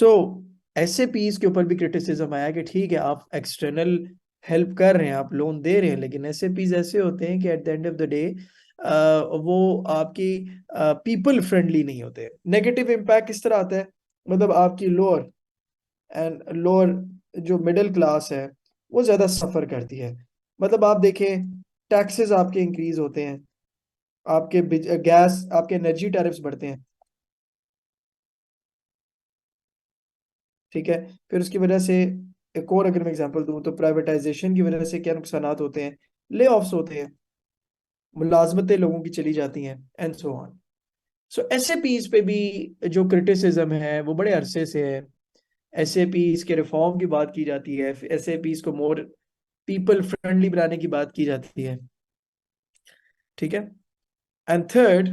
सो एसएपीज के ऊपर भी क्रिटिसिज्म आया कि ठीक है आप एक्सटर्नल हेल्प कर रहे हैं, आप लोन दे रहे हैं, लेकिन एसएपीज ऐसे होते हैं कि at the end of the day वो आपकी पीपल फ्रेंडली नहीं होते। नेगेटिव इम्पैक्ट किस तरह आता है, मतलब आपकी लोअर एंड लोअर जो मिडिल क्लास है वो ज्यादा सफर करती है। मतलब आप देखें, टैक्सेस आपके इंक्रीज होते हैं, आपके गैस, आपके एनर्जी टैरिफ्स बढ़ते हैं, ठीक है। फिर उसकी वजह से एक और अगर मैं एग्जांपल दूं तो प्राइवेटाइजेशन की वजह से क्या नुकसान होते हैं, ले ऑफ्स होते हैं, मुलाजमतें लोगों की चली जाती हैं एंड सो ऑन। सो एसएपीज पे भी जो क्रिटिसिज्म है वो बड़े अरसे से है। एसएपीज के रिफॉर्म की बात की जाती है, एसएपीज को मोर पीपल फ्रेंडली बनाने की बात की जाती है, ठीक है। एंड थर्ड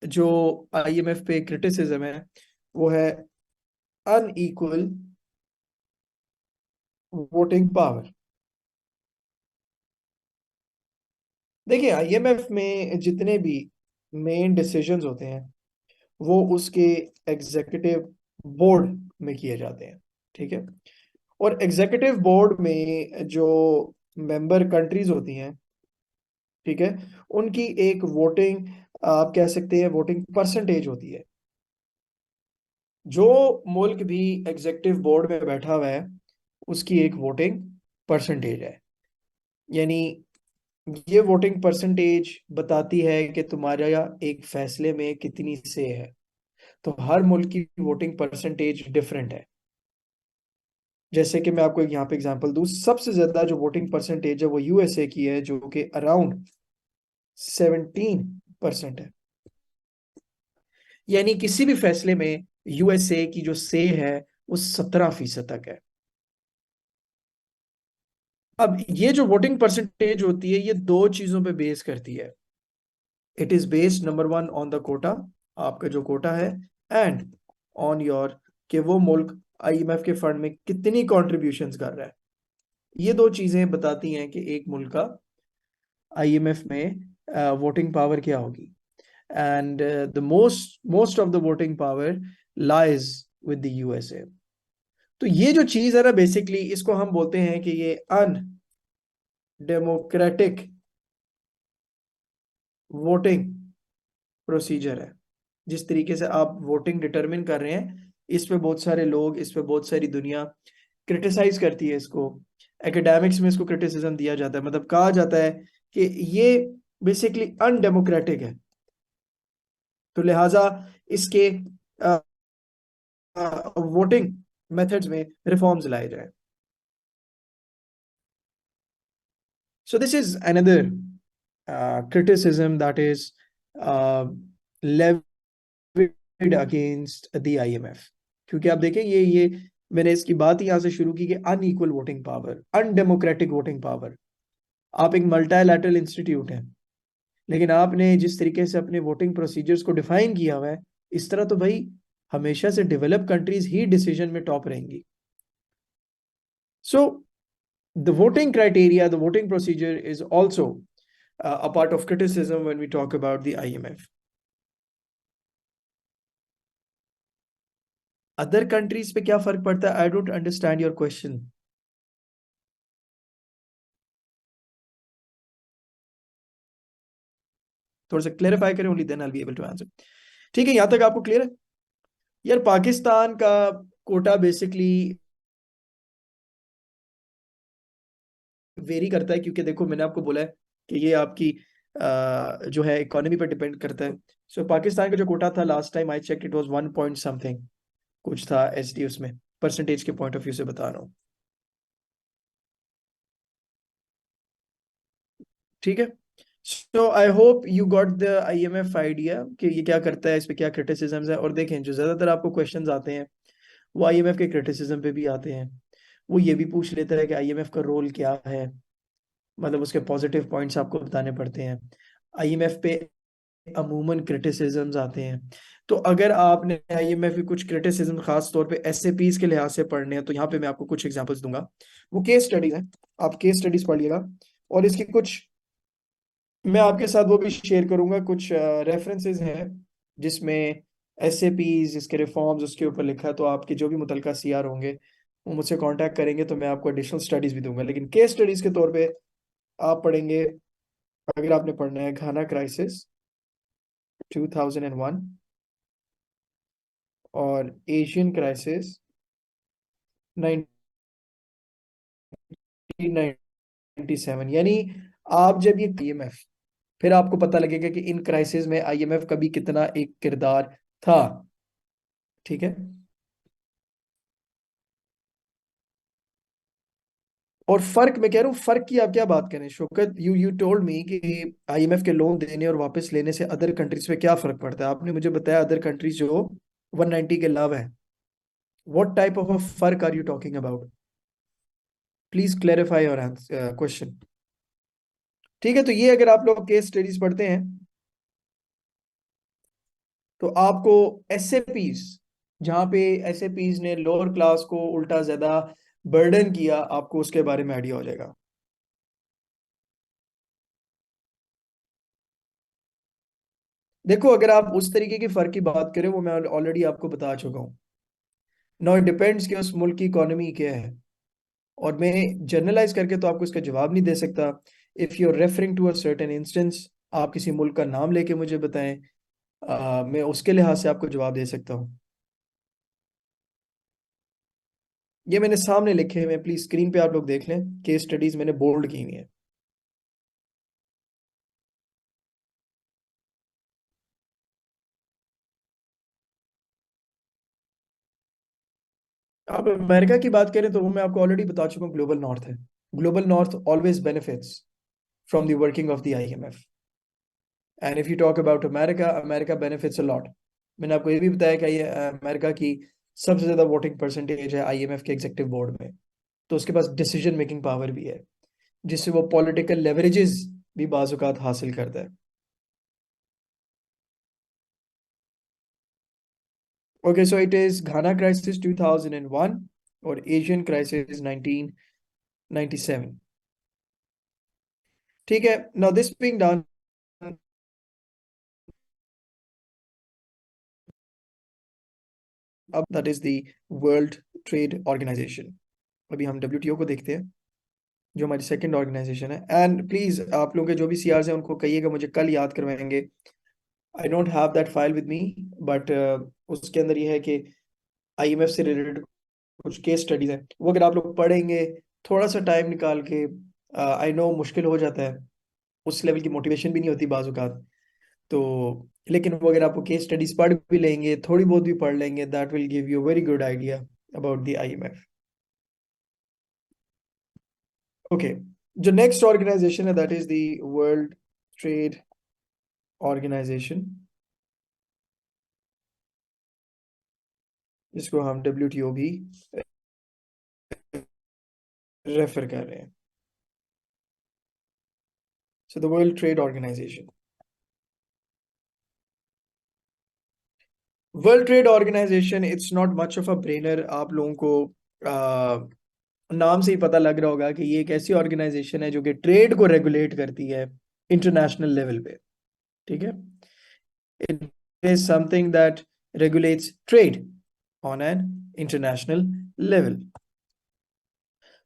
जो आईएमएफ पे क्रिटिसिज्म है वो है अनइक्वल वोटिंग पावर। देखिए आईएमएफ में जितने भी मेन डिसीजंस होते हैं वो उसके एग्जीक्यूटिव बोर्ड में किए जाते हैं, ठीक है। और एग्जीक्यूटिव बोर्ड में जो मेंबर कंट्रीज होती हैं, ठीक है, उनकी एक वोटिंग, आप कह सकते हैं वोटिंग परसेंटेज होती है। जो मुल्क भी एग्जीक्यूटिव बोर्ड में बैठा हुआ है उसकी एक वोटिंग परसेंटेज है। यानी ये वोटिंग परसेंटेज बताती है कि तुम्हारा एक फैसले में कितनी से है। तो हर मुल्क की वोटिंग परसेंटेज डिफरेंट है। जैसे कि मैं आपको यहाँ पे एग्जांपल दूं, सबसे ज्यादा जो वोटिंग परसेंटेज है वो यूएसए की है जो कि अराउंड 17% है। यानी किसी भी फैसले में यूएसए की जो से है वो 17% तक है। अब ये जो वोटिंग परसेंटेज होती है ये दो चीजों पे बेस करती है। It is based number one on the quota, आपका जो कोटा है, एंड ऑन योर कि वो मुल्क आईएमएफ के फंड में कितनी कॉन्ट्रीब्यूशंस कर रहा है। ये दो चीजें बताती हैं कि एक मुल्क का आईएमएफ में वोटिंग पावर क्या होगी। And the most of the voting power lies with the USA. तो ये जो चीज है ना, बेसिकली इसको हम बोलते हैं कि ये अनडेमोक्रेटिक वोटिंग प्रोसीजर है। जिस तरीके से आप वोटिंग डिटरमिन कर रहे हैं, इस पे बहुत सारे लोग, इस पे बहुत सारी दुनिया क्रिटिसाइज करती है इसको। एकेडमिक्स में इसको क्रिटिसिज्म दिया जाता है, मतलब कहा जाता है कि ये बेसिकली अनडेमोक्रेटिक है, तो लिहाजा इसके वोटिंग मेथड्स में रिफॉर्म्स लाए जाए। सो this is another criticism that is levied against the IMF। क्योंकि आप देखें ये मैंने इसकी बात ही यहां से शुरू की कि unequal voting power, undemocratic voting power. आप एक मल्टीलैटरल इंस्टीट्यूट है, लेकिन आपने जिस तरीके से अपने वोटिंग प्रोसीजर्स को डिफाइन किया हुआ है, इस तरह तो भाई हमेशा से डेवलप कंट्रीज ही डिसीजन में टॉप रहेंगी। So the voting criteria, the voting procedure is also a part of criticism when we talk about the IMF। Other countries पे क्या फर्क पड़ता है? I don't understand your question. थोड़ा सा क्लेरिफाई करें, only then I will be able to answer. ठीक है, यहां तक आपको क्लियर है? यार पाकिस्तान का कोटा बेसिकली वेरी करता है, क्योंकि देखो मैंने आपको बोला है कि ये आपकी जो है इकोनॉमी पर डिपेंड करता है। सो पाकिस्तान का जो कोटा था last time I check, it was 1 point something कुछ था एसडी, उसमें परसेंटेज के पॉइंट ऑफ व्यू से बता रहा हूँ, ठीक है। So I hope you got the IMF idea कि ये क्या करता है, इस पे क्या क्रिटिसिज्म्स है। और देखें जो ज्यादातर आपको क्वेश्चंस आते हैं वो आईएमएफ के क्रिटिसिज्म पे भी आते हैं। वो ये भी पूछ लेता है कि आईएमएफ का रोल क्या है, मतलब उसके पॉजिटिव पॉइंट्स आपको बताने पड़ते हैं। आईएमएफ पे अमूमन क्रिटिसिज्म्स आते हैं। तो अगर आपने आईएमएफ की कुछ क्रिटिसिज्म खास तौर पे एसएपीज के लिहाज से पढ़ने हैं तो यहाँ पे मैं आपको कुछ एग्जांपल्स दूंगा। वो केस स्टडीज हैं, आप केस स्टडीज पढ़िएगा। और इसकी कुछ मैं आपके साथ वो भी शेयर करूंगा, कुछ रेफरेंसेस हैं जिसमें एस ए पीज, इसके रिफॉर्म्स उसके ऊपर लिखा है, तो आपके जो भी मुतलका सीआर होंगे वो मुझसे कांटेक्ट करेंगे, तो मैं आपको एडिशनल स्टडीज भी दूंगा। लेकिन केस स्टडीज के तौर पे आप पढ़ेंगे, अगर आपने पढ़ना है, घाना क्राइसिस 2001 और एशियन क्राइसिस 1997। यानी आप जब ये आईएमएफ, फिर आपको पता लगेगा कि इन क्राइसिस में आईएमएफ का भी कितना एक किरदार था। ठीक है। और फर्क, मैं कह रहा हूँ फर्क की आप क्या बात करें शौकत, यू टोल्ड मी कि आईएमएफ के लोन देने और वापस लेने से अदर कंट्रीज पे क्या फर्क पड़ता है। आपने मुझे बताया अदर कंट्रीज जो 190 के अलावा है। व्हाट टाइप ऑफ अ फर्क are you talking about? Please clarify your question. ठीक है, तो ये अगर आप लोग केस स्टडीज पढ़ते हैं तो आपको एसएपीज, जहां पे एसएपीज ने लोअर क्लास को उल्टा ज्यादा बर्डन किया, आपको उसके बारे में आइडिया हो जाएगा। देखो, अगर आप उस तरीके की फर्क की बात करें, वो मैं ऑलरेडी आपको बता चुका हूँ। नो, इट डिपेंड्स कि उस मुल्क की इकोनॉमी क्या है, और मैं जनरलाइज करके तो आपको इसका जवाब नहीं दे सकता। If you are referring to a certain instance, आप किसी मुल्क का नाम लेके मुझे बताएं, मैं उसके लिहाज से आपको जवाब दे सकता हूँ। ये मैंने सामने लिखे हुए हैं, प्लीज स्क्रीन पे आप लोग देख लें, केस स्टडीज मैंने बोल्ड की हुई है। आप अमेरिका की बात करें तो वो मैं आपको ऑलरेडी बता चुका हूँ, ग्लोबल नॉर्थ है। Global north always benefits from the working of the IMF. And if you talk about America, America benefits a lot. मैंने आपको ये भी बताया कि ये अमेरिका की सबसे ज्यादा वोटिंग परसेंटेज है आईएमएफ के एग्जीक्यूटिव बोर्ड में, तो उसके पास डिसीजन मेकिंग पावर भी है, जिससे वो पॉलिटिकल लेवरेजेस भी बाजुकात हासिल करता है। Okay, so it is Ghana crisis 2001 और एशियन क्राइसिस 1997। ठीक है, नाउ दिस बीइंग डन, अब that is the world trade organisation. अभी हम डब्ल्यूटीओ को देखते हैं, जो हमारी सेकंड ऑर्गेनाइजेशन है। एंड प्लीज आप लोगों के जो भी सीआर हैं उनको कहिएगा मुझे कल याद करवाएंगे। I don't have that file with me, but उसके अंदर ये है कि आईएमएफ से रिलेटेड कुछ केस स्टडीज हैं, वो अगर आप लोग पढ़ेंगे थोड़ा सा टाइम निकाल के, आई नो मुश्किल हो जाता है, उस लेवल की मोटिवेशन भी नहीं होती बाजुकात, तो लेकिन वो अगर आपको केस स्टडीज पढ़ भी लेंगे, थोड़ी बहुत भी पढ़ लेंगे, that will give you very good idea about the IMF. Okay, जो नेक्स्ट ऑर्गेनाइजेशन है that is the world trade organisation, जिसको हम डब्ल्यूटीओ भी रेफर कर रहे हैं। So the world trade organisation, world trade organisation, it's not much of a brainer. आप लोगों को नाम से ही पता लग रहा होगा कि ये एक ऐसी ऑर्गेनाइजेशन है जो कि ट्रेड को रेगुलेट करती है इंटरनेशनल लेवल पे। ठीक है, it is something that regulates trade on an international level.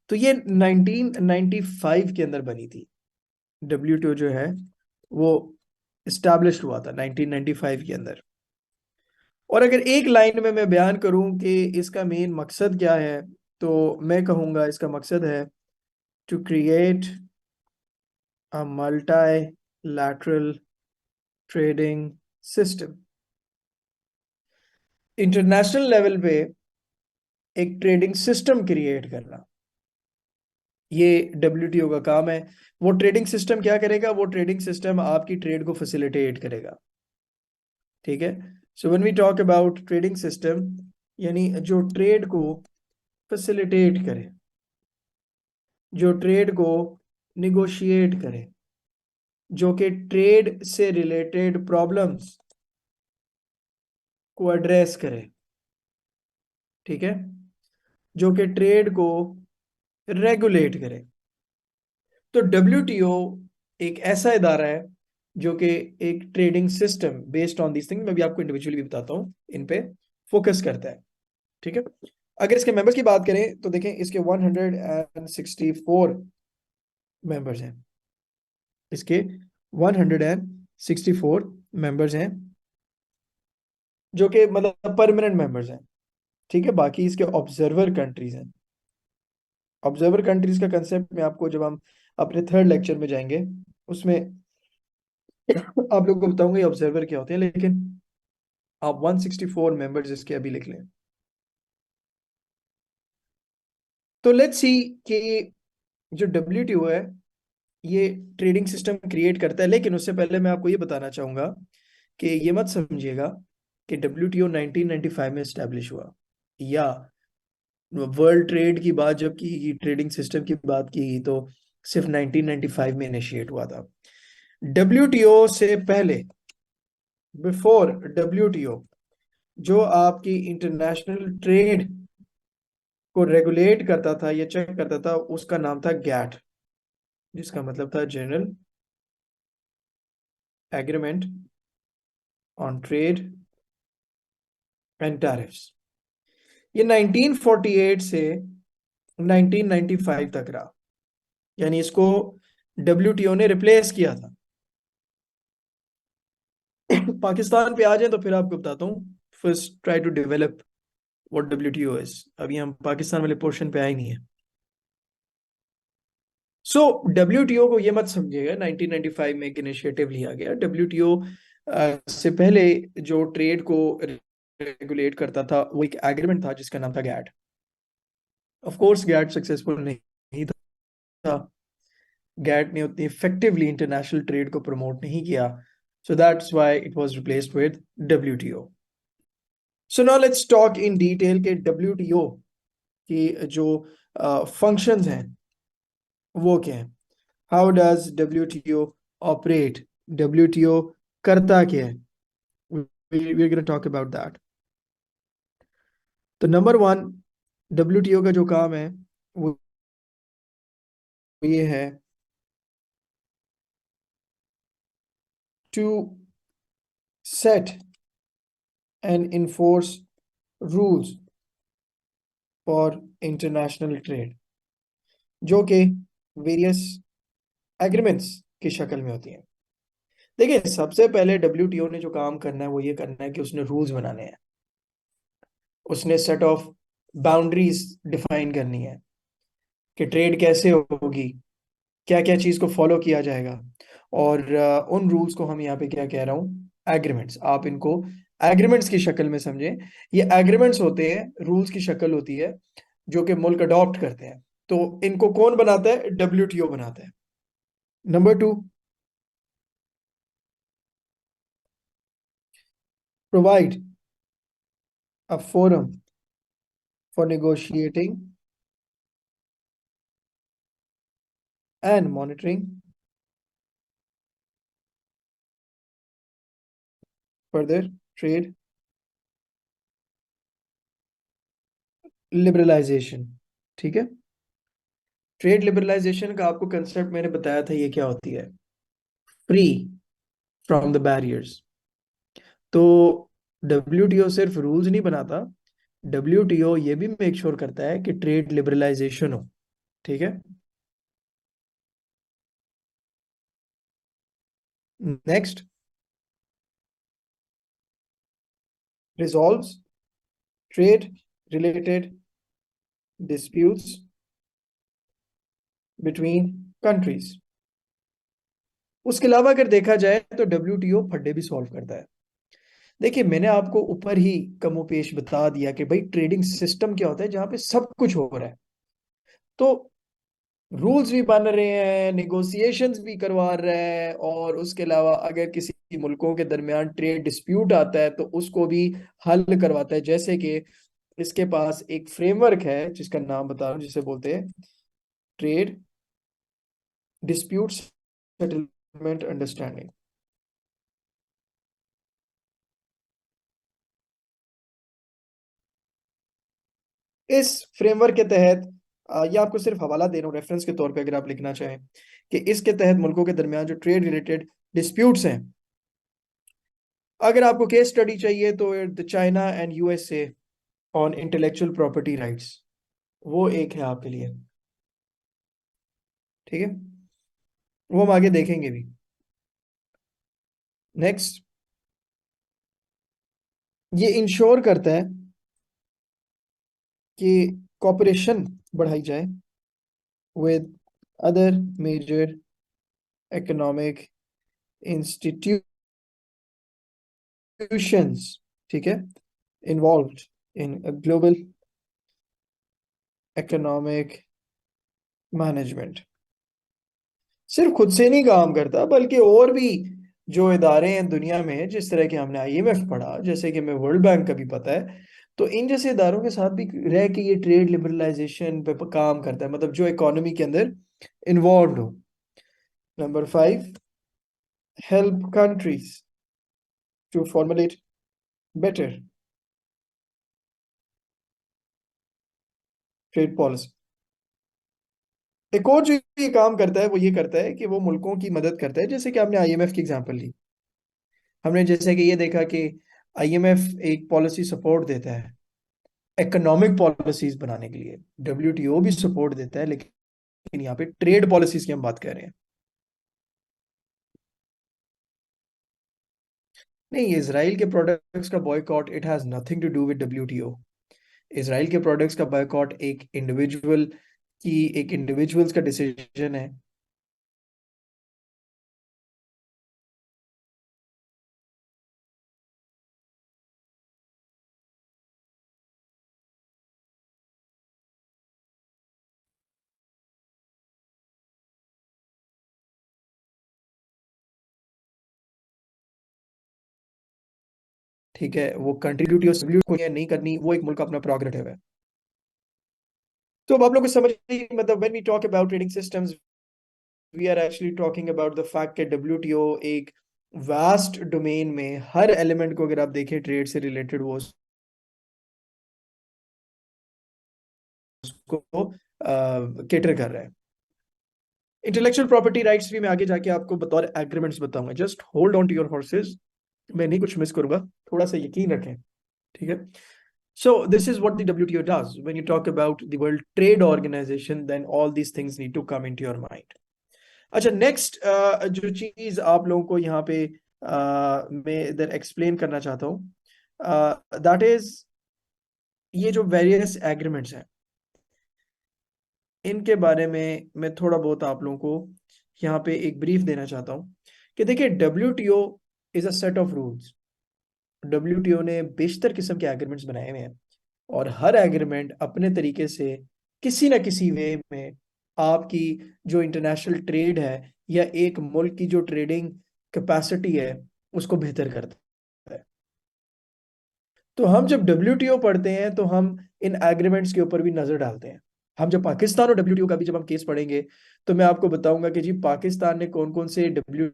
तो ये 1995 के अंदर बनी थी। डब्ल्यूटीओ जो है वो इस्टेब्लिश हुआ था 1995 के अंदर। और अगर एक लाइन में मैं बयान करूं कि इसका मेन मकसद क्या है, तो मैं कहूंगा इसका मकसद है to create a multilateral trading system. International level पे एक ट्रेडिंग सिस्टम क्रिएट करना, ये डब्ल्यूटीओ का काम है। वो ट्रेडिंग सिस्टम क्या करेगा? वो ट्रेडिंग सिस्टम आपकी ट्रेड को फैसिलिटेट करेगा। ठीक है, so when we talk about trading system, यानी जो ट्रेड को फैसिलिटेट करे, जो ट्रेड को निगोशिएट करे, जो कि ट्रेड से रिलेटेड प्रॉब्लम्स को एड्रेस करे। ठीक है, जो कि ट्रेड को रेगुलेट करे। तो डब्ल्यूटीओ एक ऐसा इदारा है जो कि एक trading system based on this thing, मैं भी आपको इंडिविजुअली भी बताता हूँ, इन पे फोकस करता है। ठीक है, अगर इसके मेंबर्स की बात करें तो देखें इसके 164 मेंबर्स हैं। इसके 164 मेंबर्स हैं, जो कि मतलब परमानेंट मेंबर्स हैं। ठीक है, बाकी इसके ऑब्जर्वर कंट्रीज हैं। ऑब्जर्वर कंट्रीज का कंसेप्ट में आपको जब हम अपने थर्ड लेक्चर में जाएंगे उसमें आप लोगों को बताऊंगा ये ऑब्जर्वर क्या होते हैं, लेकिन आप 164 मेंबर्स इसके अभी लिख लें। तो लेट्स सी कि जो WTO है ये ट्रेडिंग सिस्टम क्रिएट करता है, लेकिन उससे पहले मैं आपको ये बताना चाहूंगा कि ये मत समझिएगा कि WTO 1995 में स्टैब्लिश हुआ, या वर्ल्ड ट्रेड की बात जब की, ट्रेडिंग सिस्टम की बात की, तो सिर्फ 1995 में इनिशिएट हुआ था। WTO से पहले, बिफोर WTO, जो आपकी इंटरनेशनल ट्रेड को रेगुलेट करता था या चेक करता था, उसका नाम था गैट, जिसका मतलब था general agreement on trade and tariffs. ये 1948 से 1995 तक रहा, यानी इसको WTO ने रिप्लेस किया था। पाकिस्तान पे आ जाए तो फिर आपको बताता हूँ। First try to develop what WTO is. अभी हम पाकिस्तान वाले पोर्शन पे आए नहीं है। सो WTO को ये मत समझिएगा 1995 में एक इनिशिएटिव लिया गया। WTO से पहले जो ट्रेड को रेगुलेट करता था वो एक एग्रीमेंट था जिसका नाम था GATT. Of course GATT successful नहीं था। गैट ने उतनी इफेक्टिवली इंटरनेशनल ट्रेड को प्रमोट नहीं किया, so that's why it was replaced with WTO। So now let's talk in detail के WTO की जो फंक्शंस हैं वो क्या है। How does WTO operate, WTO करता क्या है, we are gonna talk about that. तो नंबर वन, WTO का जो काम है वो ये है to set and enforce rules for international trade, जो कि वेरियस एग्रीमेंट्स की शक्ल में होती हैं। देखिए, सबसे पहले WTO ने जो काम करना है वो ये करना है कि उसने रूल्स बनाने हैं। उसने सेट ऑफ बाउंड्रीज डिफाइन करनी है कि ट्रेड कैसे होगी, क्या क्या चीज को फॉलो किया जाएगा। और उन रूल्स को हम यहाँ पे क्या कह रहा हूँ, एग्रीमेंट्स। आप इनको एग्रीमेंट्स की शक्ल में समझें। ये एग्रीमेंट्स होते हैं, रूल्स की शक्ल होती है जो कि मुल्क अडॉप्ट करते हैं। तो इनको कौन बनाता है, WTO बनाता है। Number two, provide a forum for negotiating and monitoring further trade liberalisation. ठीक है, ट्रेड लिबरलाइजेशन का आपको कंसेप्ट मैंने बताया था, ये क्या होती है, फ्री फ्रॉम द बैरियर्स। तो WTO सिर्फ रूल्स नहीं बनाता, WTO ये भी मेक श्योर करता है कि ट्रेड लिबरलाइजेशन हो। ठीक है, next, resolves trade related disputes between countries. उसके अलावा अगर देखा जाए तो WTO फड्डे भी सॉल्व करता है। देखिए, मैंने आपको ऊपर ही कमोपेश बता दिया कि भाई ट्रेडिंग सिस्टम क्या होता है जहां पे सब कुछ हो रहा है। तो रूल्स भी बन रहे हैं, निगोशिएशंस भी करवा रहा है, और उसके अलावा अगर किसी मुल्कों के दरमियान ट्रेड डिस्प्यूट आता है तो उसको भी हल करवाता है। जैसे कि इसके पास एक फ्रेमवर्क है जिसका नाम बता रहा हूँ, जिसे बोलते हैं ट्रेड डिस्प्यूट सेटलमेंट अंडरस्टैंडिंग। इस फ्रेमवर्क के तहत ये आपको सिर्फ हवाला दे रहा हूँ रेफरेंस के तौर पे, अगर आप लिखना चाहें, कि इसके तहत मुल्कों के दरमियान जो ट्रेड रिलेटेड डिस्प्यूट्स हैं। अगर आपको केस स्टडी चाहिए तो the China and USA on intellectual property rights, वो एक है आपके लिए। ठीक है, वो हम आगे देखेंगे भी। नेक्स्ट, ये इंश्योर करता है कि कॉपरेशन बढ़ाई जाए with other major economic institutions, ठीक है, involved in global economic management. सिर्फ खुद से नहीं काम करता, बल्कि और भी जो इदारे हैं दुनिया में, जिस तरह के हमने आईएमएफ पढ़ा, जैसे कि हमें वर्ल्ड बैंक का भी पता है, तो इन जैसे इदारों के साथ भी रह के ये ट्रेड लिबरलाइजेशन पे काम करता है, मतलब जो इकोनॉमी के अंदर इन्वॉल्व हो। Number 5, help countries to formulate better trade policy. एक और जो ये काम करता है वो ये करता है कि वो मुल्कों की मदद करता है, जैसे कि हमने आईएमएफ की एग्जांपल ली। हमने जैसे कि ये देखा कि आईएमएफ एक पॉलिसी सपोर्ट देता है इकोनॉमिक पॉलिसीज बनाने के लिए, डब्ल्यूटीओ भी सपोर्ट देता है, लेकिन यहाँ पे ट्रेड पॉलिसीज की हम बात कर रहे हैं। नहीं, इसराइल के प्रोडक्ट्स का boycott it has nothing to do with WTO. Israel के प्रोडक्ट्स का बॉयकॉट एक इंडिविजुअल्स का डिसीजन है। ठीक है, वो कंट्रीब्यूटी और सब्ल्यूट को नहीं करनी, वो एक मुल्क का अपना प्रोग्रेटिव है। तो अब आप लोग को समझ, मतलब when we talk about trading systems, we are actually talking about the fact कि डब्ल्यूटीओ एक वास्ट डोमेन में हर एलिमेंट को, अगर आप देखें ट्रेड से रिलेटेड, वो उसको केटर कर रहा है। इंटेलेक्चुअल प्रॉपर्टी राइट्स भी मैं आगे जाके आपको बतौर एग्रीमेंट्स बताऊंगा। Just hold on to your horses, मैं नहीं कुछ मिस करूंगा, थोड़ा सा यकीन रखें। ठीक है, so this is what the WTO does. When you talk about the World Trade Organization, then all these things need to come into your mind. अच्छा, नेक्स्ट जो चीज आप लोगों को यहाँ पे मैं इधर एक्सप्लेन करना चाहता हूँ, दैट इज ये जो वेरियस एग्रीमेंट्स हैं, इनके बारे में मैं थोड़ा बहुत आप लोगों को यहाँ पे एक ब्रीफ देना चाहता हूँ कि देखिए, WTO is a set of rules. WTO ने बेशतर किस्म के एग्रीमेंट्स बनाए हुए हैं, और हर एग्रीमेंट अपने तरीके से किसी ना किसी वे में आपकी जो इंटरनेशनल ट्रेड है, या एक मुल्क की जो ट्रेडिंग कैपेसिटी है, उसको बेहतर करता है। तो हम जब डब्ल्यूटीओ पढ़ते हैं तो हम इन एग्रीमेंट्स के ऊपर भी नजर डालते हैं। हम जब पाकिस्तान और डब्ल्यूटीओ का भी जब हम केस पढ़ेंगे, तो मैं आपको बताऊंगा कि जी पाकिस्तान ने कौन कौन से डब्ल्यू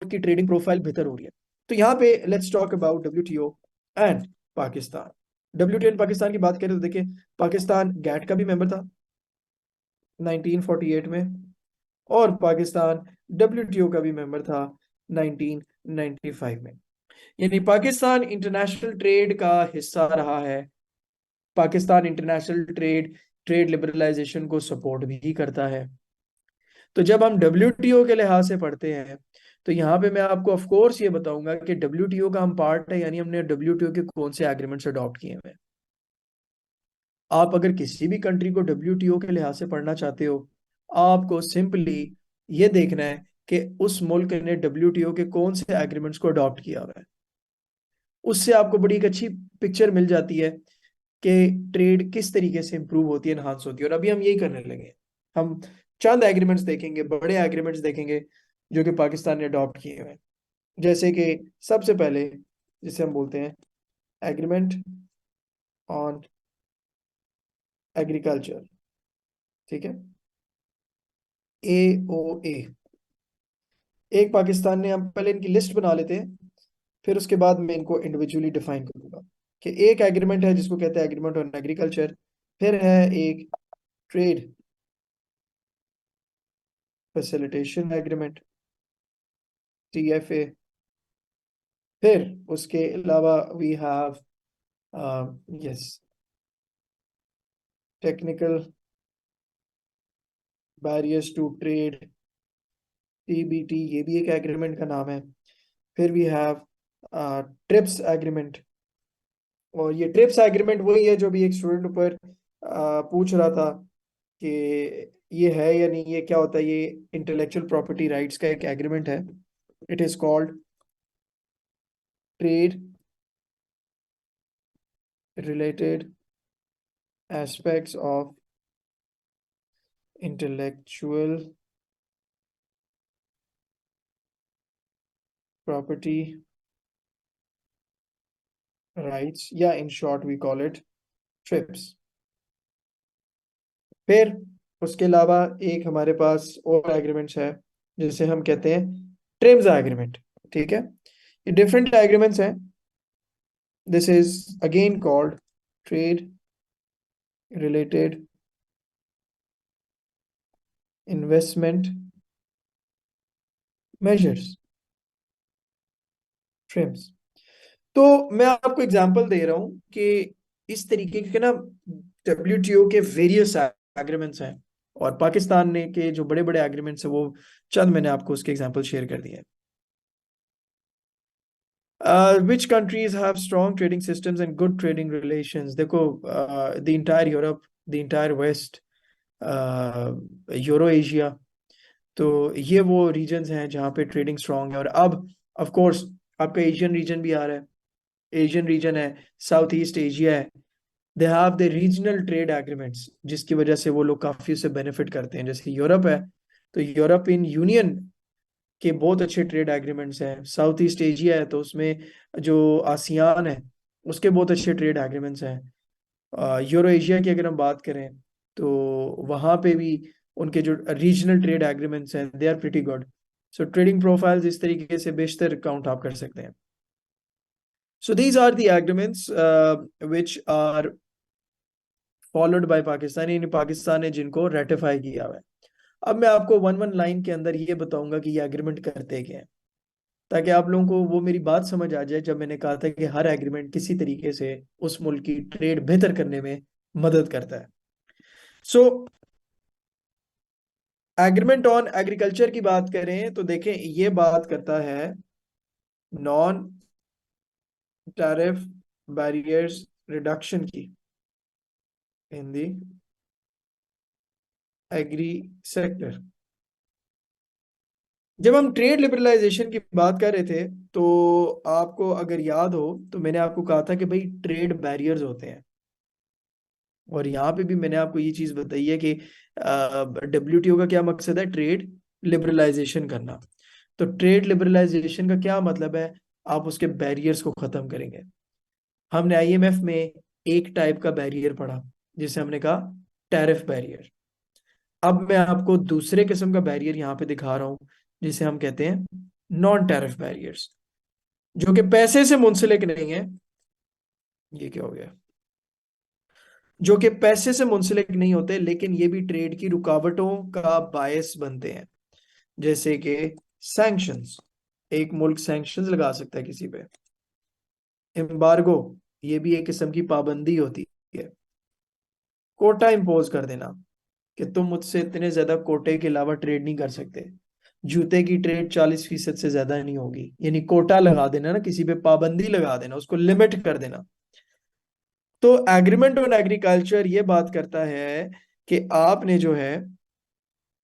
की ट्रेडिंग प्रोफाइल बेहतर हो रही है। तो यहाँ पे let's talk about WTO and Pakistan. WTO and Pakistan की बात करें तो देखिए, पाकिस्तान गैट का भी मेंबर था 1948 में, और पाकिस्तान डब्ल्यूटीओ का भी मेंबर था 1995 में। यानी पाकिस्तान इंटरनेशनल ट्रेड का हिस्सा रहा है। Pakistan international trade trade liberalisation को सपोर्ट भी करता है। तो जब हम डब्ल्यूटीओ के लिहाज से पढ़ते हैं, तो यहाँ पे मैं आपको ऑफ कोर्स ये बताऊंगा कि डब्ल्यूटीओ का हम पार्ट है, यानी हमने डब्ल्यूटीओ के कौन से एग्रीमेंट्स अडॉप्ट किए हुए हैं। आप अगर किसी भी कंट्री को डब्ल्यूटीओ के लिहाज से पढ़ना चाहते हो, आपको सिंपली ये देखना है कि उस मुल्क ने डब्ल्यूटीओ के कौन से एग्रीमेंट्स को अडॉप्ट किया हुआ है। उससे आपको बड़ी एक अच्छी पिक्चर मिल जाती है कि ट्रेड किस तरीके से इंप्रूव होती है, एनहांस होती है। और अभी हम यही करने लगे हैं। हम चंद एग्रीमेंट्स देखेंगे, बड़े एग्रीमेंट्स देखेंगे जो कि पाकिस्तान ने अडॉप्ट किए हुए हैं। जैसे कि सबसे पहले जिसे हम बोलते हैं एग्रीमेंट ऑन एग्रीकल्चर, ठीक है, AOA। एक पाकिस्तान ने, हम पहले इनकी लिस्ट बना लेते हैं, फिर उसके बाद मैं इनको इंडिविजुअली डिफाइन करूंगा कि एक एग्रीमेंट है जिसको कहते हैं एग्रीमेंट ऑन एग्रीकल्चर, फिर है एक ट्रेड फैसिलिटेशन एग्रीमेंट, TFA, फिर उसके अलावा we have yes technical barriers to trade, TBT, ये भी एक एग्रीमेंट का नाम है। फिर वी हैव ट्रिप्स एग्रीमेंट, और ये ट्रिप्स एग्रीमेंट वही है जो भी एक स्टूडेंट ऊपर पूछ रहा था कि ये है या नहीं, ये क्या होता है। ये इंटेलेक्चुअल प्रॉपर्टी राइट्स का एक एग्रीमेंट है। It is called trade related aspects of intellectual property rights, या in short we call it TRIPS. फिर उसके अलावा एक हमारे पास और एग्रीमेंट्स है जिसे हम कहते हैं ट्रिम्स एग्रीमेंट, ठीक है। ये डिफरेंट एग्रीमेंट्स हैं। This is again called trade related investment measures, TRIMS. तो मैं आपको एग्जांपल दे रहा हूं कि इस तरीके के ना WTO के वेरियस एग्रीमेंट्स हैं, और पाकिस्तान ने के जो बड़े बड़े एग्रीमेंट्स हैं वो चंद मैंने आपको उसके एग्जांपल शेयर कर दिए हैं। Which countries have strong trading systems and good trading relations? देखो, the entire Europe, the entire West, euro Asia, तो ये वो रीजन्स हैं जहाँ पे ट्रेडिंग स्ट्रांग है। और अब ऑफ कोर्स आपका एशियन रीजन भी आ रहा है, एशियन रीजन है, साउथ ईस्ट एशिया है। They have the regional trade agreements जिसकी वजह से वो लोग काफी उससे बेनिफिट करते हैं। जैसे यूरोप है, तो यूरोपियन यूनियन के बहुत अच्छे ट्रेड एग्रीमेंट्स हैं। साउथ ईस्ट एशिया है तो उसमें जो आसियान है उसके बहुत अच्छे ट्रेड एग्रीमेंट्स हैं। यूरो एशिया की अगर हम बात करें तो वहाँ पे भी उनके जो रीजनल ट्रेड एग्रीमेंट्स हैं they are pretty good. So trading profiles इस तरीके से बेशतर काउंट आप कर सकते हैं। So these are the agreements which are followed by Pakistan, यानी पाकिस्तान ने जिनको रेटिफाई किया हुआ है। अब मैं आपको वन वन लाइन के अंदर ये बताऊंगा कि ये एग्रीमेंट करते क्या है, ताकि आप लोगों को वो मेरी बात समझ आ जाए जब मैंने कहा था कि हर एग्रीमेंट किसी तरीके से उस मुल्क की ट्रेड बेहतर करने में मदद करता है। सो एग्रीमेंट ऑन एग्रीकल्चर की बात करें तो देखें ये बात करता है नॉन टैरिफ बैरियर्स रिडक्शन की इन दी एग्री सेक्टर। जब हम ट्रेड लिबरलाइजेशन की बात कर रहे थे तो आपको अगर याद हो तो मैंने आपको कहा था कि भाई ट्रेड बैरियर्स होते हैं, और यहाँ पे भी मैंने आपको ये चीज बताई है कि WTO का क्या मकसद है, ट्रेड लिबरलाइजेशन करना। तो ट्रेड लिबरलाइजेशन का क्या मतलब है, आप उसके बैरियर्स को खत्म करेंगे। हमने IMF में एक टाइप का बैरियर पढ़ा जिसे हमने कहा टैरिफ बैरियर। अब मैं आपको दूसरे किस्म का बैरियर यहाँ पे दिखा रहा हूँ जिसे हम कहते हैं नॉन टैरिफ बैरियर्स, जो कि पैसे से मुंसलिक नहीं है। ये क्या हो गया, जो कि पैसे से मुंसलिक नहीं होते लेकिन ये भी ट्रेड की रुकावटों का बायस बनते हैं। जैसे कि सैंक्शंस, एक मुल्क सैंक्शंस लगा सकता है किसी पे। एम्बार्गो, ये भी एक किस्म की पाबंदी होती है। कोटा इम्पोज कर देना कि तुम मुझसे इतने ज्यादा कोटे के अलावा ट्रेड नहीं कर सकते। जूते की ट्रेड 40% से ज्यादा नहीं होगी, यानी कोटा लगा देना ना, किसी पे पाबंदी लगा देना, उसको लिमिट कर देना। तो एग्रीमेंट ऑन एग्रीकल्चर ये बात करता है कि आपने जो है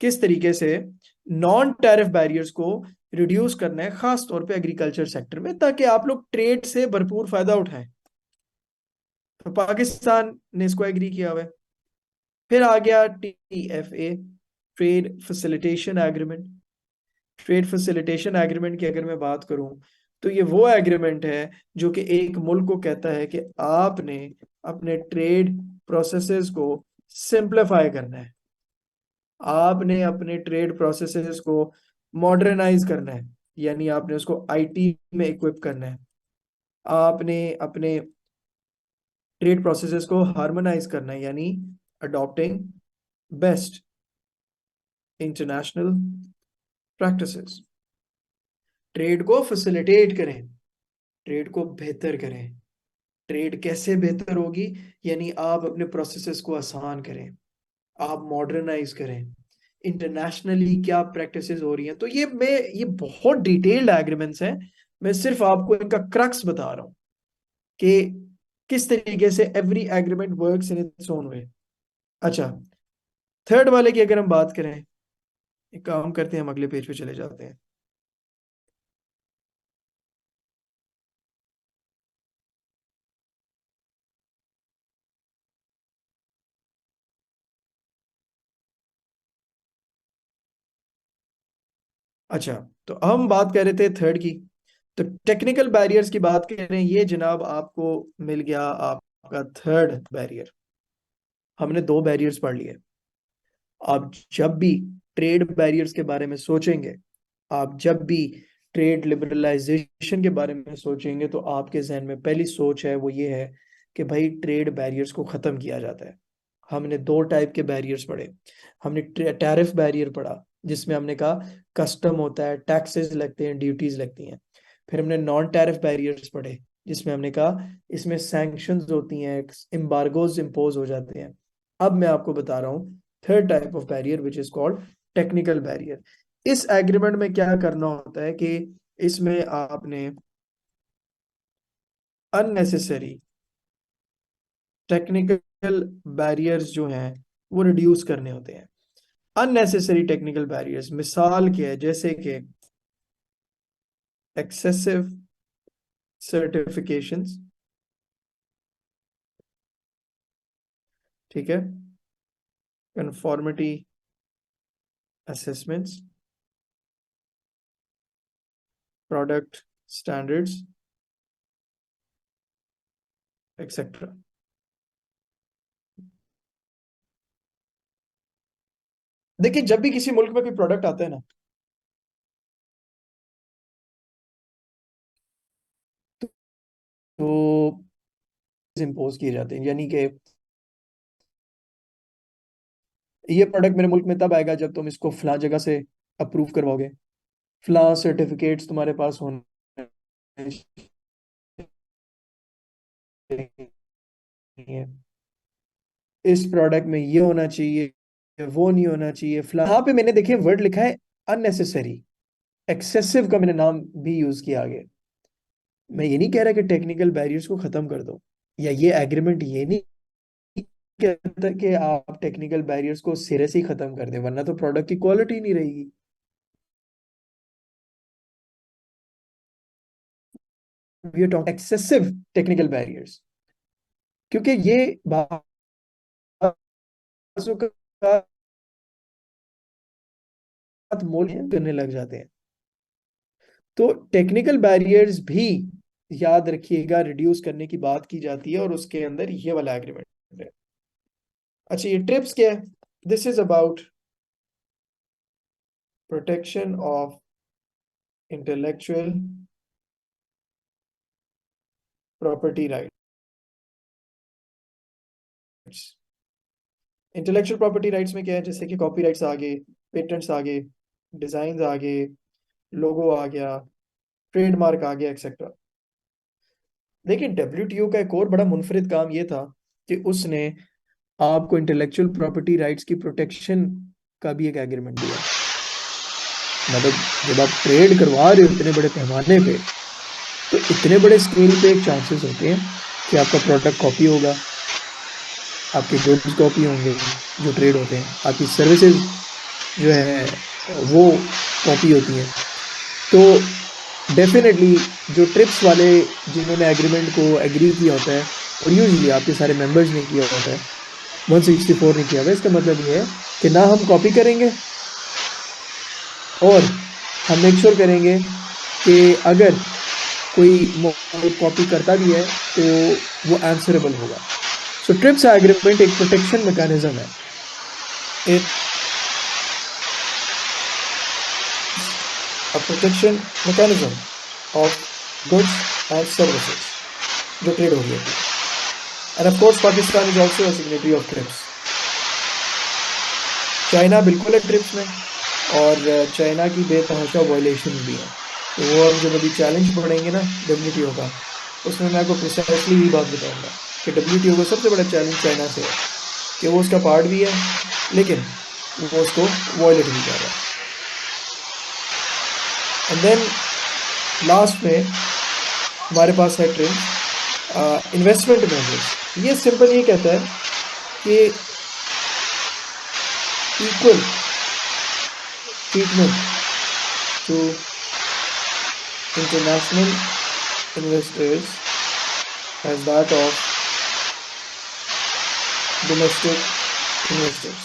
किस तरीके से नॉन टैरिफ बैरियर्स को रिड्यूस करना है, खास तौर पे एग्रीकल्चर सेक्टर में, ताकि आप लोग ट्रेड से भरपूर फायदा उठाएं। तो पाकिस्तान ने इसको एग्री किया हुआ है। फिर आ गया TFA, trade facilitation agreement. Trade facilitation agreement की अगर मैं बात करूं तो ये वो एग्रीमेंट है जो कि एक मुल्क को कहता है कि आपने अपने ट्रेड प्रोसेसेस को सिंप्लीफाई करना है, आपने अपने ट्रेड प्रोसेसेस को मॉडर्नाइज करना है, यानी आपने उसको आईटी में इक्विप करना है, आपने अपने ट्रेड प्रोसेसेस को हार्मोनाइज करना है, यानी adopting best international practices. Trade को फैसिलिटेट करें, ट्रेड को बेहतर करें। ट्रेड कैसे बेहतर होगी? यानी आप अपने प्रोसेसेस को आसान करें, आप मॉडर्नाइज करें, इंटरनेशनली क्या प्रैक्टिसेस हो रही हैं। तो ये बहुत डिटेल्ड एग्रीमेंट्स हैं। मैं सिर्फ आपको इनका क्रक्स बता रहा हूं कि किस तरीके से every agreement works in its own way. अच्छा, थर्ड वाले की अगर हम बात करें, एक काम करते हैं, हम अगले पेज पे चले जाते हैं। अच्छा, तो हम बात कर रहे थे थर्ड की। तो टेक्निकल बैरियर्स की बात करें, ये जनाब आपको मिल गया आपका थर्ड बैरियर। हमने दो बैरियर्स पढ़ लिए। आप जब भी ट्रेड बैरियर्स के बारे में सोचेंगे, आप जब भी ट्रेड लिबरलाइजेशन के बारे में सोचेंगे, तो आपके जहन में पहली सोच है वो ये है कि भाई ट्रेड बैरियर्स को खत्म किया जाता है। हमने दो टाइप के बैरियर्स पढ़े। हमने टैरिफ बैरियर पढ़ा, जिसमें हमने कहा कस्टम होता है, टैक्सेस लगते हैं, ड्यूटीज लगती हैं। फिर हमने नॉन टैरिफ बैरियर्स पढ़े, जिसमें हमने कहा इसमें सैंक्शंस होती हैं, एम्बार्गोज इम्पोज हो जाते हैं। अब मैं आपको बता रहा हूँ third type of barrier which is called technical barrier. इस एग्रीमेंट में क्या करना होता है कि इसमें आपने अननेसेसरी टेक्निकल बैरियर्स जो हैं वो रिड्यूस करने होते हैं। अननेसेसरी टेक्निकल बैरियर्स मिसाल क्या है, जैसे कि एक्सेसिव सर्टिफिकेशंस, ठीक है, conformity assessments, product standards, etcetera. देखिए, जब भी किसी मुल्क में कोई प्रोडक्ट आता है ना, तो इम्पोज किए जाते हैं, यानी कि ये प्रोडक्ट मेरे मुल्क में तब आएगा जब तुम इसको फलां जगह से अप्रूव करवाओगे, फलां सर्टिफिकेट्स तुम्हारे पास होने चाहिए, इस प्रोडक्ट में ये होना चाहिए, वो नहीं होना चाहिए फलां। यहाँ पे मैंने देखिए वर्ड लिखा है अननेसेसरी, एक्सेसिव का मैंने नाम भी यूज किया आगे। मैं ये नहीं कह रहा कि टेक्निकल बैरियर्स को खत्म कर दो, या ये एग्रीमेंट ये नहीं कहता कि आप टेक्निकल बैरियर्स को सिरे से ही खत्म कर दें, वरना तो प्रोडक्ट की क्वालिटी नहीं रहेगी। We are talking excessive technical barriers, क्योंकि ये बाजू का मोल करने लग जाते हैं। तो टेक्निकल बैरियर्स भी याद रखिएगा रिड्यूस करने की बात की जाती है, और उसके अंदर ये वाला एग्रीमेंट है। अच्छा, ये ट्रिप्स क्या है? This is about protection of intellectual property rights. Intellectual property rights में क्या है? जैसे कि कॉपीराइट्स आ गए, पेटेंट्स आ गए, डिजाइन आ गए, लोगो आ गया, ट्रेडमार्क आ गया, एक्सेट्रा। देखिए, डब्ल्यूटीओ का एक और बड़ा मुनफरिद काम ये था कि उसने आपको इंटेलेक्चुअल प्रॉपर्टी राइट्स की प्रोटेक्शन का भी एक एग्रीमेंट दिया। मतलब जब आप ट्रेड करवा रहे हो इतने बड़े पैमाने पे, तो इतने बड़े स्केल पे एक चांसेस होते हैं कि आपका प्रोडक्ट कॉपी होगा, आपके गुड्स कॉपी होंगे जो ट्रेड होते हैं, आपकी सर्विसेज जो है वो कॉपी होती हैं। तो डेफिनेटली जो ट्रिप्स वाले जिन्होंने एग्रीमेंट को एग्री किया होता है, और यूजुअली आपके सारे मेंबर्स ने किया होता है, 164 ने किया हुआ है, इसका मतलब ये है कि ना हम कॉपी करेंगे और हम मेक श्योर करेंगे कि अगर कोई मॉडल कॉपी करता भी है तो वो आंसरेबल होगा। सो ट्रिप्स एग्रीमेंट एक प्रोटेक्शन मैकेनिज्म है। It a protection mechanism of goods and services जो ट्रेड हो रही होती है। End of course Pakistan is also a signatory of trips. China बिल्कुल है ट्रिप्स में, और चाइना की बेतहाशा वायलेशंस भी हैं। तो वो हम जब अभी चैलेंज पढ़ेंगे ना डब्ल्यूटीओ का, उसमें मैं आपको प्रिसाइसली यही बात बताऊंगा कि डब्ल्यूटीओ का सबसे बड़ा चैलेंज चाइना से है कि वो उसका पार्ट भी है, लेकिन वो उसको वायलेट भी कर रहा है। एंड देन लास्ट में हमारे पास है ट्रिम्स इन्वेस्टमेंट मेजर्स। ये सिंपल ये कहता है कि equal treatment to international investors as that of domestic investors।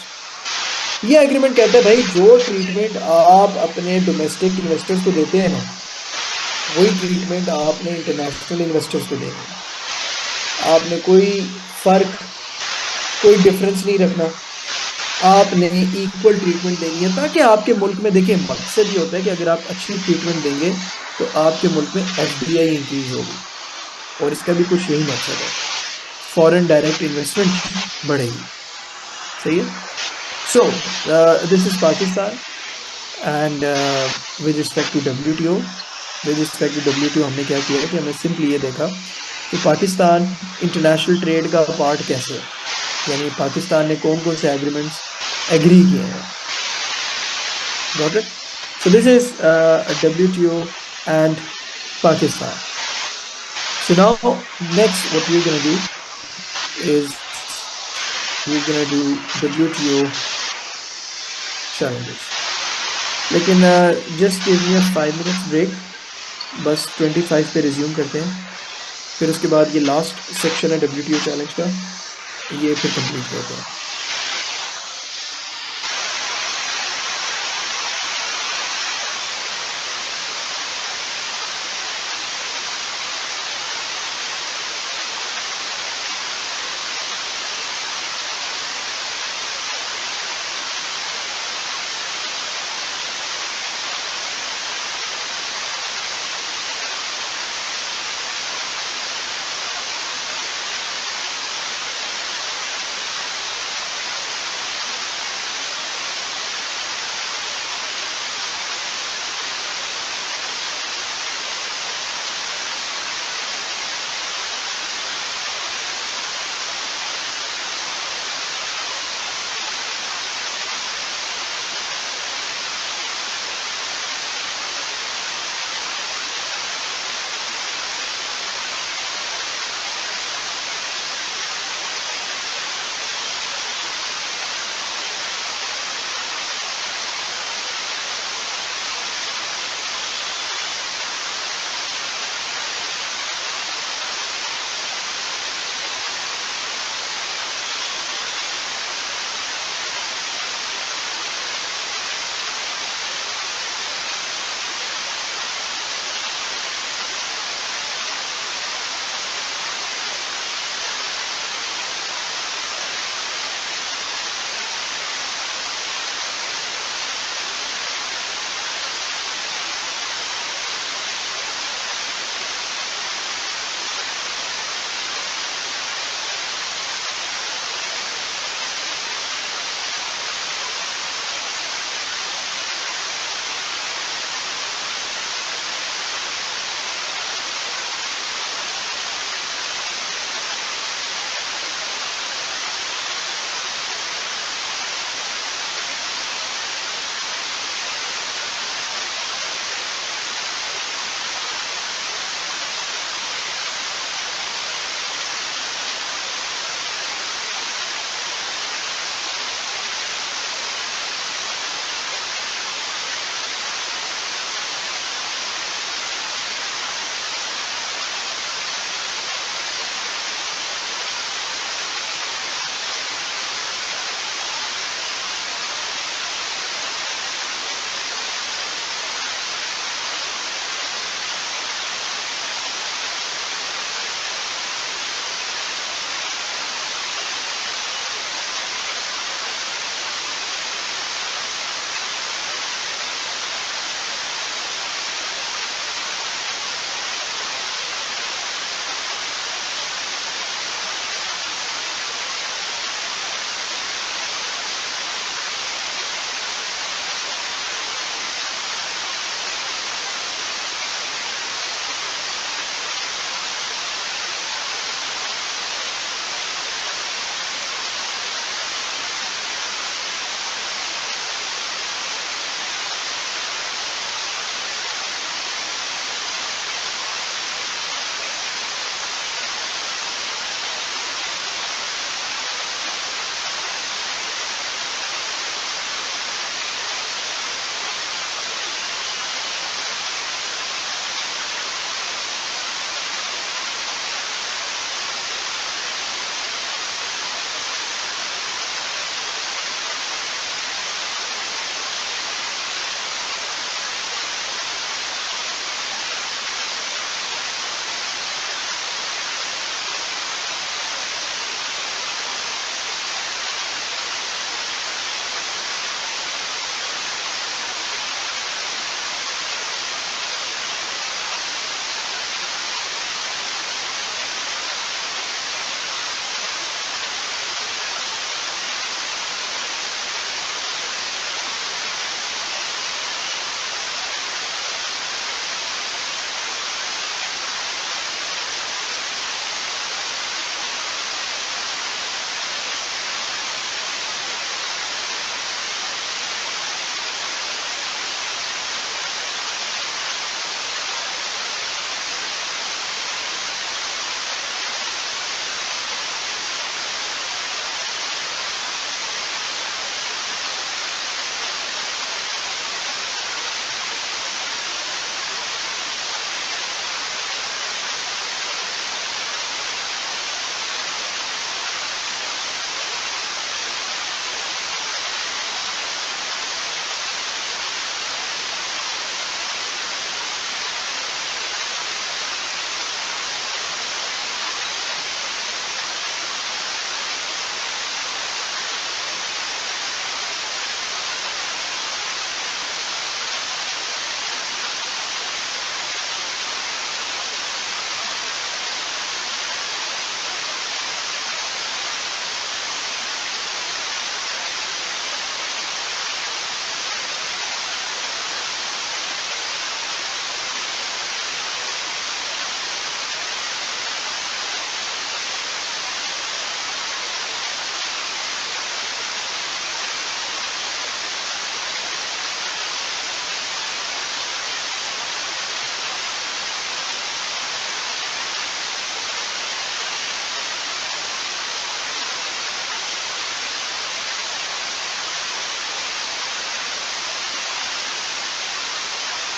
ये एग्रीमेंट कहता है भाई जो ट्रीटमेंट आप अपने डोमेस्टिक इन्वेस्टर्स को देते हैं ना, वही ट्रीटमेंट आपने इंटरनेशनल इन्वेस्टर्स को देनी है। आपने कोई फर्क, कोई डिफरेंस नहीं रखना। आपने इक्वल ट्रीटमेंट देनी है ताकि आपके मुल्क में, देखिए मकसद ये होता है कि अगर आप अच्छी ट्रीटमेंट देंगे तो आपके मुल्क में एफडीआई इंक्रीज होगी, और इसका भी कुछ यही मकसद है, फॉरेन डायरेक्ट इन्वेस्टमेंट बढ़ेगी। सही है। So this is Pakistan and with respect to WTO, with respect to WTO हमने क्या किया कि हमने सिंपली ये देखा कि पाकिस्तान इंटरनेशनल ट्रेड का पार्ट कैसे है, यानी पाकिस्तान ने कौन कौन से एग्रीमेंट्स एग्री किए हैं। Got it. So this is WTO and Pakistan. So now next what we're gonna do is we're gonna do WTO challenges। लेकिन जस्ट गिव मी अ 5 minutes ब्रेक, बस 25 पे रिज्यूम करते हैं, फिर उसके बाद ये लास्ट सेक्शन है WTO चैलेंज का, ये फिर कंप्लीट करते हैं।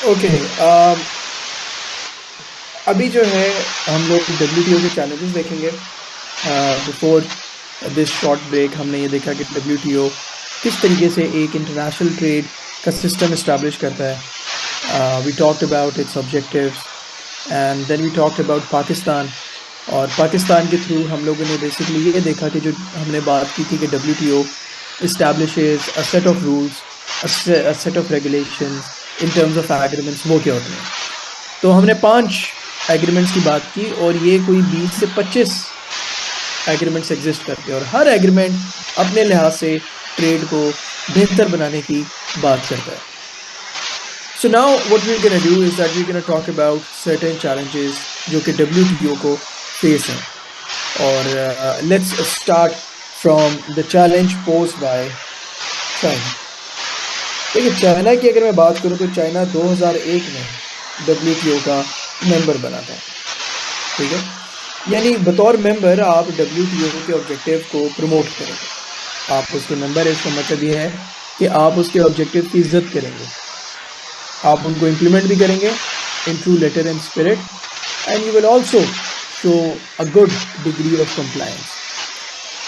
ओके, अभी जो है हम लोग WTO के चैलेंजेस देखेंगे। बिफोर दिस शॉर्ट ब्रेक हमने ये देखा कि WTO किस तरीके से एक इंटरनेशनल ट्रेड का सिस्टम इस्टेब्लिश करता है। We talked about its objectives and then we talked about Pakistan. और पाकिस्तान के थ्रू हम लोगों ने बेसिकली ये देखा कि जो हमने बात की थी कि WTO establishes a set of rules, a set of regulations in terms of agreements, वो क्या होते हैं। तो हमने 5 एग्रीमेंट्स की बात की और ये कोई 20 से 25 एग्रीमेंट्स एग्जिस्ट करते हैं और हर एग्रीमेंट अपने लिहाज से ट्रेड को बेहतर बनाने की बात करता है। So now what we're gonna do is that we're gonna talk about certain challenges जो कि WTO को फेस हैं। और let's start from the challenge posed by China। देखिए, चाइना की अगर मैं बात करूं तो चाइना 2001 में WTO का मेंबर बना था। ठीक है, यानी बतौर मेंबर आप WTO के ऑब्जेक्टिव को प्रमोट करेंगे। आप उसके मेंबर है, इसका मतलब ये है कि आप उसके ऑब्जेक्टिव की इज्जत करेंगे, आप उनको इम्प्लीमेंट भी करेंगे in true letter and spirit, and you will also show a good degree of compliance.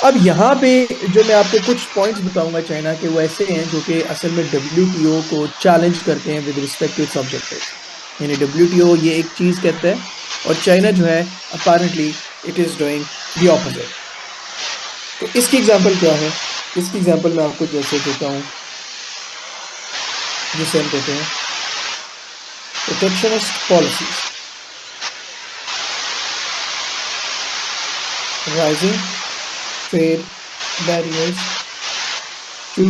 अब यहाँ पे जो मैं आपको कुछ पॉइंट्स बताऊंगा चाइना के, वो ऐसे हैं जो कि असल में WTO को चैलेंज करते हैं with respect to its objective. यानी WTO ये एक चीज कहता है और चाइना जो है apparently it is doing the opposite. तो इसकी एग्जांपल क्या है? इसकी एग्जांपल मैं आपको जैसे देता हूँ, जिसे हम कहते हैं protectionist policies, rising trade barriers to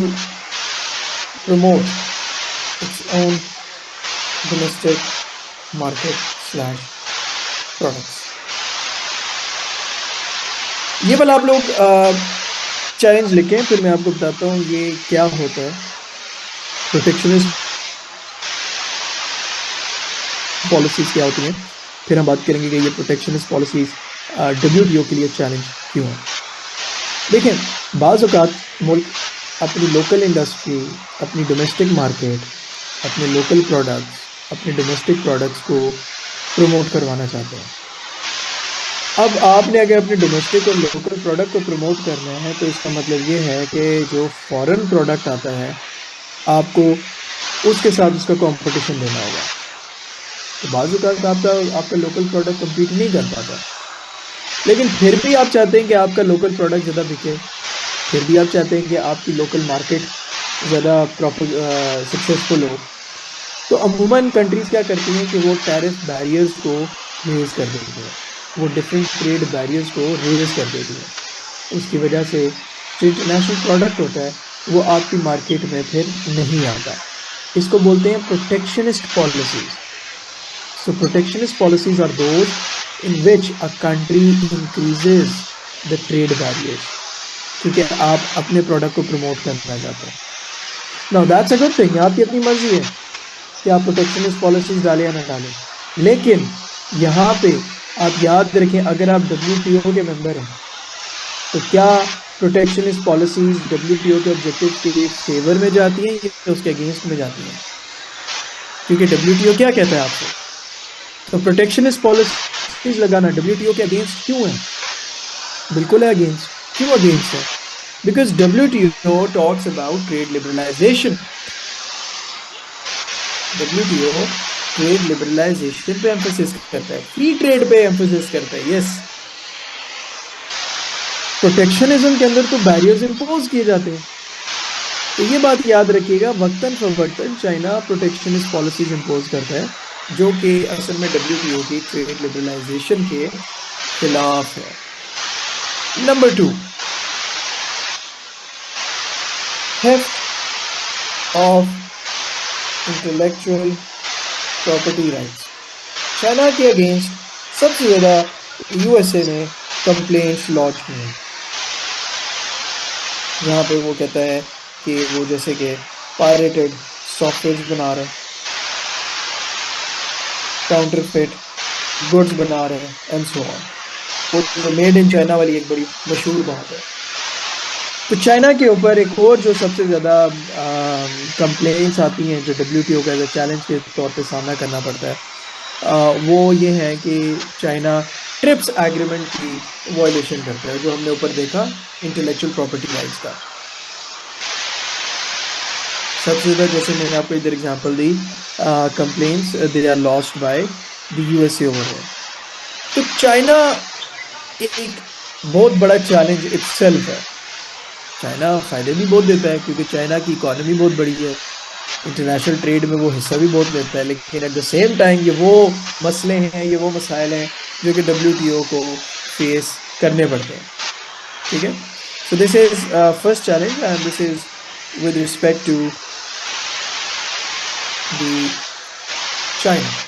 promote its own domestic market slash products। ये वाला आप लोग चैलेंज लिखें, फिर मैं आपको बताता हूँ ये क्या होता है। प्रोटेक्शनिस्ट पॉलिसीज क्या होती हैं, फिर हम बात करेंगे कि ये प्रोटेक्शनिस्ट पॉलिसीज WTO के लिए चैलेंज क्यों है। देखें, बाज़ औक़ात मुल्क अपनी लोकल इंडस्ट्री, अपनी डोमेस्टिक मार्केट, अपने लोकल प्रोडक्ट्स, अपने डोमेस्टिक प्रोडक्ट्स को प्रमोट करवाना चाहते हैं। अब आपने अगर अपने डोमेस्टिक और लोकल प्रोडक्ट को प्रमोट करना है तो इसका मतलब ये है कि जो फॉरेन प्रोडक्ट आता है आपको उसके साथ उसका कंपटीशन देना होगा। तो बाजू का आपका लोकल प्रोडक्ट कम्पीट नहीं कर पाता, लेकिन फिर भी आप चाहते हैं कि आपका लोकल प्रोडक्ट ज़्यादा बिके, फिर भी आप चाहते हैं कि आपकी लोकल मार्केट ज़्यादा सक्सेसफुल हो। तो अमूमन कंट्रीज़ क्या करती हैं कि वो टैरिफ बैरियर्स को रेज कर देती हैं, वो डिफरेंट ट्रेड बैरियर्स को रेज कर देती हैं। उसकी वजह से जो इंटरनेशनल प्रोडक्ट होता है वो आपकी मार्केट में फिर नहीं आता। इसको बोलते हैं protectionist policies. So protectionist policies are those in which a country increases the trade barriers, क्योंकि आप अपने प्रोडक्ट को प्रमोट करना चाहते हैं। Now that's a good thing, आपकी अपनी मर्जी है कि आप प्रोटेक्शनिस्ट पॉलिसीज डालें या ना डालें, लेकिन यहाँ पे आप याद रखें, अगर आप WTO के मेंबर हैं तो क्या प्रोटेक्शनिस्ट पॉलिसीज WTO के ऑब्जेक्टिव्स के फेवर में जाती हैं या उसके अगेंस्ट में जाती हैं? क्योंकि WTO क्या कहता है आपसे, तो प्रोटेक्शनिस्ट पॉलिसीज लगाना WTO के अगेंस्ट क्यों है? बिल्कुल है अगेंस्ट। क्यों अगेंस्ट है? Because WTO talks about trade liberalisation. WTO trade liberalisation पे एम्फोसिस करता है, फ्री ट्रेड पे एम्फोसिस करता है। यस, प्रोटेक्शनिज्म के अंदर तो बैरियर्स इंपोज किए जाते हैं। तो ये बात याद रखिएगा, वक्तन फवक्तन चाइना प्रोटेक्शनिस्ट पॉलिसीज इंपोज करता है जो कि असल में WTO की ट्रेड लिबरलाइजेशन के खिलाफ है। Number 2, theft of intellectual property rights. China के अगेंस्ट सबसे ज़्यादा USA ने कंप्लेंट्स लॉन्च की हैं, जहाँ पे वो कहता है कि वो जैसे कि पायरेटेड सॉफ्टवेयर बना रहे हैं, काउंटरफिट गुड्स बना रहे हैं एंड सो ऑन। वो मेड इन चाइना वाली एक बड़ी मशहूर बात है। तो चाइना के ऊपर एक और जो सबसे ज़्यादा कंप्लेंट्स आती हैं, जो डब्ल्यूटीओ का एज अ चैलेंज के तौर पे सामना करना पड़ता है, वो ये है कि चाइना ट्रिप्स एग्रीमेंट की वायलेशन करता है, जो हमने ऊपर देखा इंटेलेक्चुअल प्रॉपर्टी राइट्स का। सबसे ज़्यादा, जैसे मैंने आपको इधर एग्जांपल दी, complaints they are lost by the USA over है। तो चाइना एक बहुत बड़ा चैलेंज इटसेल्फ है। चाइना फायदे भी बहुत देता है क्योंकि चाइना की इकोनॉमी बहुत बड़ी है, इंटरनेशनल ट्रेड में वो हिस्सा भी बहुत लेता है, लेकिन एट द सेम टाइम ये वो मसले हैं, ये वो मसाइल हैं जो कि डब्ल्यूटीओ को फेस करने पड़ते हैं। ठीक है, so this is first challenge and this is with respect to the China.